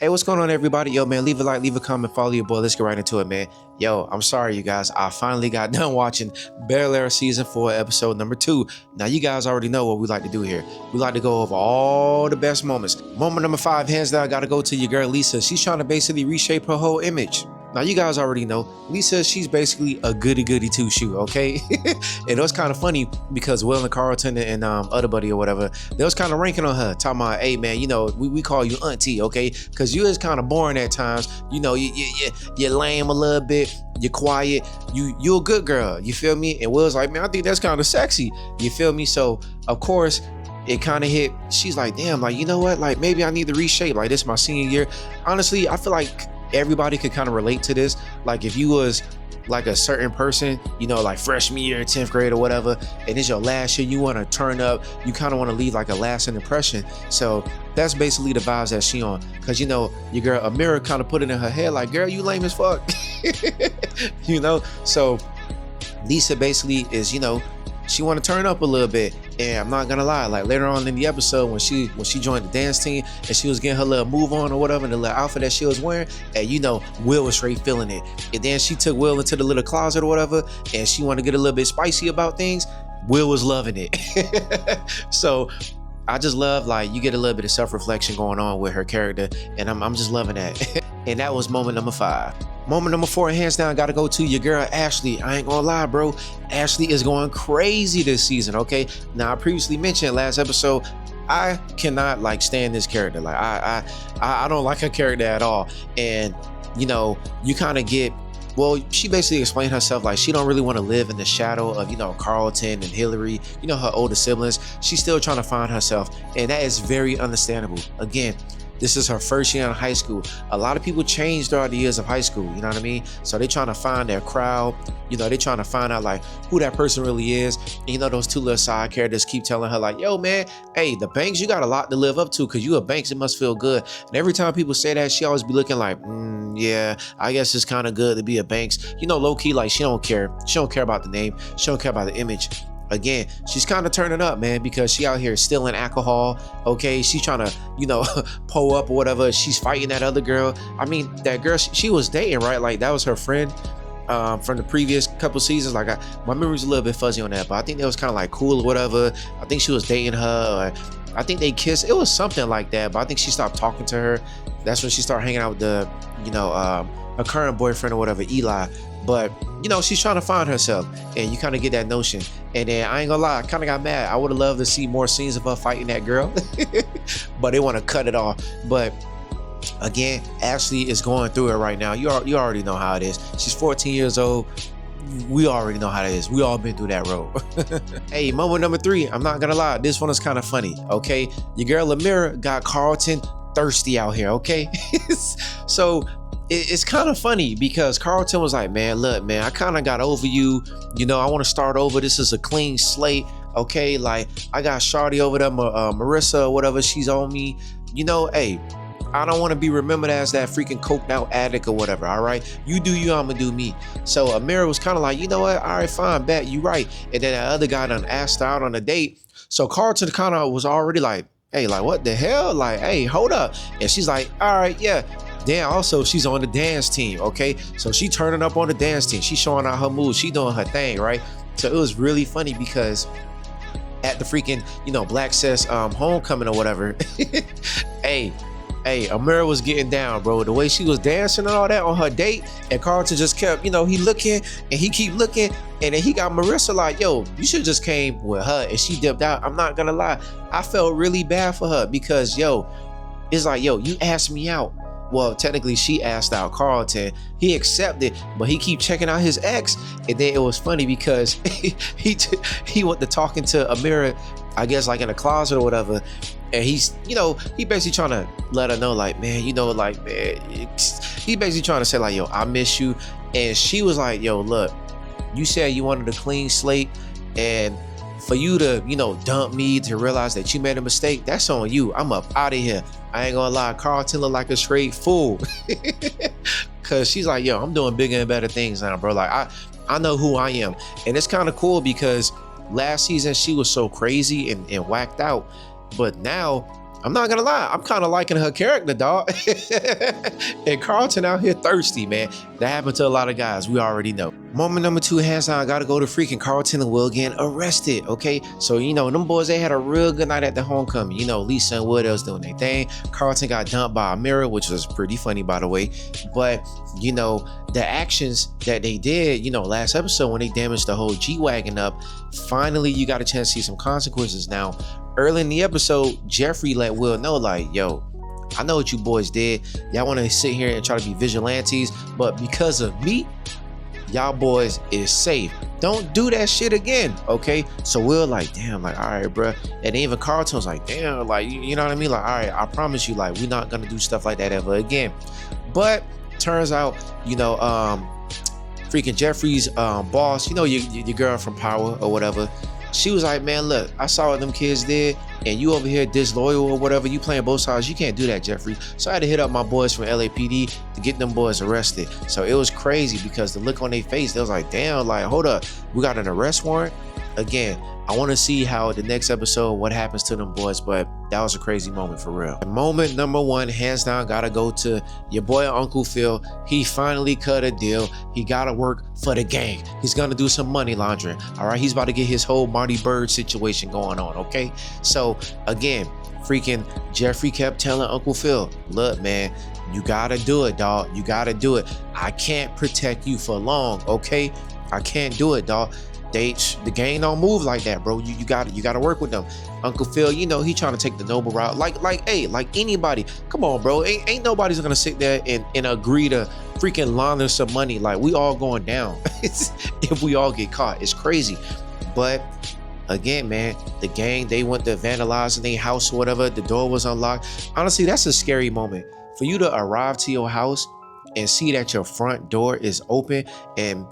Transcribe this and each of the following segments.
Hey, what's going on, everybody? Yo, man, leave a like, leave a comment, follow your boy. Let's get right into it, man. Yo, I'm sorry, you guys. I finally got done watching Bel-Air season 4, episode number 2. Now, you guys already know what we like to do here. We like to go over all the best moments. Moment number 5, hands down, got to go to your girl Lisa. She's trying to basically reshape her whole image. Now, you guys already know, Lisa, she's basically a goody-goody two-shoe, okay? And it was kind of funny because Will and Carlton and other buddy or whatever, they was kind of ranking on her, talking about, hey, man, you know, we call you auntie, okay? Because you is kind of boring at times. You know, you're lame a little bit, you're quiet, you a good girl, you feel me? And Will's like, man, I think that's kind of sexy, you feel me? So, of course, it kind of hit. She's like, damn, like, you know what? Like, maybe I need to reshape. Like, this is my senior year. Honestly, I feel like everybody could kind of relate to this. Like, if you was like a certain person, you know, like freshman year, 10th grade or whatever, and it's your last year, you want to turn up, you kind of want to leave like a lasting impression. So that's basically the vibes that she on. Because, you know, your girl Amira kind of put it in her head like, girl, you lame as fuck. You know, so Lisa basically is, you know, she want to turn up a little bit. And I'm not gonna lie, like later on in the episode when she joined the dance team and she was getting her little move on or whatever, and the little outfit that she was wearing, and you know, Will was straight feeling it. And then she took Will into the little closet or whatever, and she wanted to get a little bit spicy about things. Will was loving it. So I just love, like, you get a little bit of self-reflection going on with her character, and I'm just loving that. And that was moment number 5. Moment number 4, hands down, gotta go to your girl Ashley. I ain't gonna lie, bro. Ashley is going crazy this season, okay? Now, I previously mentioned last episode, I cannot like stand this character. Like, I don't like her character at all. And, you know, you kind of get, well, she basically explained herself like she don't really want to live in the shadow of, you know, Carlton and Hillary, you know, her older siblings. She's still trying to find herself, and that is very understandable. Again, this is her first year in high school. A lot of people change throughout the years of high school, you know what I mean? So they trying to find their crowd, you know, they trying to find out like who that person really is. And you know, those two little side characters keep telling her like, yo, man, hey, the Banks, you got a lot to live up to because you a Banks, it must feel good. And every time people say that, she always be looking like, yeah, I guess it's kind of good to be a Banks. You know, low key, like she don't care. She don't care about the name. She don't care about the image. Again, she's kind of turning up, man, because she out here stealing alcohol, okay? She's trying to, you know, pull up or whatever. She's fighting that other girl. I mean, that girl, she was dating, right? Like, that was her friend from the previous couple seasons. Like, my memory's a little bit fuzzy on that, but I think that was kind of like cool or whatever. I think she was dating her, or I think they kissed. It was something like that, but I think she stopped talking to her. That's when she started hanging out with the, you know, her current boyfriend or whatever, Eli. But, you know, she's trying to find herself, and you kind of get that notion. And then I ain't gonna lie, I kind of got mad. I would have loved to see more scenes of her fighting that girl, but they want to cut it off. But again, Ashley is going through it right now. You already know how it is. She's 14 years old. We already know how it is. We all been through that road. Hey, moment number 3. I'm not gonna lie, this one is kind of funny. Okay, your girl Amira got Carlton thirsty out here. Okay, so it's kind of funny because Carlton was like, man, look, man, I kind of got over you. You know, I want to start over. This is a clean slate. Okay, like I got Shawty over there, Marissa or whatever. She's on me. You know, hey, I don't want to be remembered as that freaking coked out addict or whatever. All right, you do you, I'ma do me. So Amira was kind of like, you know what? All right, fine, bet you right. And then that other guy done asked her out on a date. So Carlton kind of was already like, hey, like what the hell? Like, hey, hold up. And she's like, all right, yeah. Then also she's on the dance team, okay? So she turning up on the dance team. She showing out her moves. She doing her thing, right? So it was really funny because at the freaking, you know, Black Cess homecoming or whatever, hey, Amira was getting down, bro. The way she was dancing and all that on her date, and Carlton just kept, you know, he looking and he keep looking, and then he got Marissa like, yo, you should just came with her, and she dipped out. I'm not gonna lie, I felt really bad for her because, yo, it's like, yo, you asked me out. Well, technically she asked out Carlton. He accepted, but he keep checking out his ex. And then it was funny because he went to talking to Amira, I guess like in a closet or whatever. And he's, you know, he basically trying to let her know like, man, you know, like, man, he basically trying to say like, yo, I miss you. And she was like, yo, look, you said you wanted a clean slate, and for you to, you know, dump me, to realize that you made a mistake, that's on you. I'm up out of here. I ain't gonna lie, Carlton look like a straight fool. Cause she's like, yo, I'm doing bigger and better things now, bro. Like I know who I am. And it's kind of cool because last season she was so crazy and whacked out. But now I'm not gonna lie, I'm kind of liking her character, dog. And Carlton out here thirsty, man. That happened to a lot of guys, we already know. Moment number 2, hands down, I gotta go to freaking Carlton and Will getting arrested, okay? So, you know, them boys, they had a real good night at the homecoming. You know, Lisa and Will, they was doing their thing. Carlton got dumped by a mirror, which was pretty funny, by the way. But, you know, the actions that they did, you know, last episode when they damaged the whole G-Wagon up, finally you got a chance to see some consequences. Now, early in the episode, Jeffrey let Will know, like, yo, I know what you boys did. Y'all want to sit here and try to be vigilantes, but because of me, y'all boys is safe. Don't do that shit again, okay? So Will like, damn, like, all right, bro. And even Carlton's like, damn, like, you know what I mean? Like, all right, I promise you, like, we're not gonna do stuff like that ever again. But turns out, you know, freaking Jeffrey's boss, you know, your girl from Power or whatever, she was like, man, look, I saw what them kids did, and you over here disloyal or whatever, you playing both sides, you can't do that, Jeffrey. So I had to hit up my boys from LAPD to get them boys arrested. So it was crazy because the look on their face, they was like, damn, like, hold up, we got an arrest warrant? Again, I want to see how the next episode, what happens to them boys, but that was a crazy moment for real. Moment number 1, hands down, gotta go to your boy Uncle Phil. He finally cut a deal. He gotta work for the gang. He's gonna do some money laundering. All right, he's about to get his whole Marty Bird situation going on, okay? So again, freaking Jeffrey kept telling Uncle Phil, look, man, you gotta do it, dog. You gotta do it. I can't protect you for long, okay? I can't do it, dog. The gang don't move like that, bro. You gotta work with them. Uncle Phil, you know, he trying to take the noble route. Hey, like anybody, come on, bro. Ain't nobody's gonna sit there and agree to freaking launder some money. Like, we all going down if we all get caught. It's crazy. But again, man, the gang, they went to vandalizing their house or whatever. The door was unlocked. Honestly, that's a scary moment. For you to arrive to your house and see that your front door is open and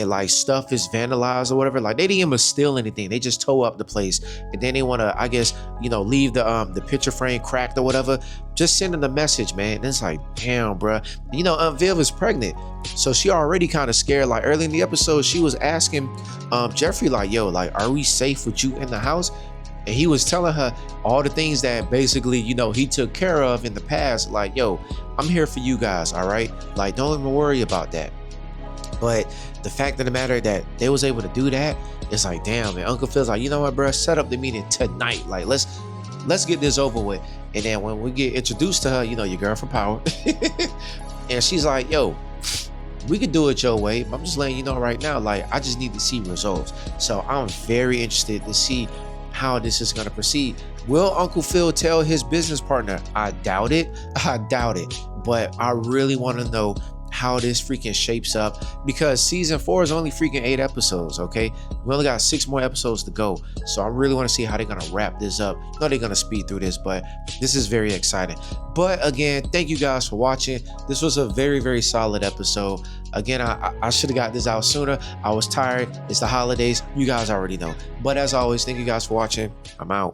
like stuff is vandalized or whatever. Like, they didn't even steal anything, they just tore up the place, and then they want to, I guess, you know, leave the picture frame cracked or whatever, just sending the message, man. And it's like, damn, bro. You know, Viv is pregnant, so she already kind of scared. Like, early in the episode, she was asking Jeffrey, like, yo, like, are we safe with you in the house? And he was telling her all the things that basically, you know, he took care of in the past. Like, yo, I'm here for you guys, all right? Like, don't even worry about that. But the fact of the matter that they was able to do that, it's like, damn, man. Uncle Phil's like, you know what, bro? Set up the meeting tonight. Like, let's get this over with. And then when we get introduced to her, you know, your girl from Power, and she's like, yo, we could do it your way, but I'm just letting you know right now, like, I just need to see results. So I'm very interested to see how this is going to proceed. Will Uncle Phil tell his business partner? I doubt it. But I really want to know how this freaking shapes up, because season 4 is only freaking 8 episodes, okay? We only got 6 more episodes to go, so I really want to see how they're gonna wrap this up. I know they're gonna speed through this, but this is very exciting. But again, thank you guys for watching. This was a very, very solid episode. Again, I should have got this out sooner. I was tired. It's the holidays, you guys already know. But as always, thank you guys for watching. I'm out.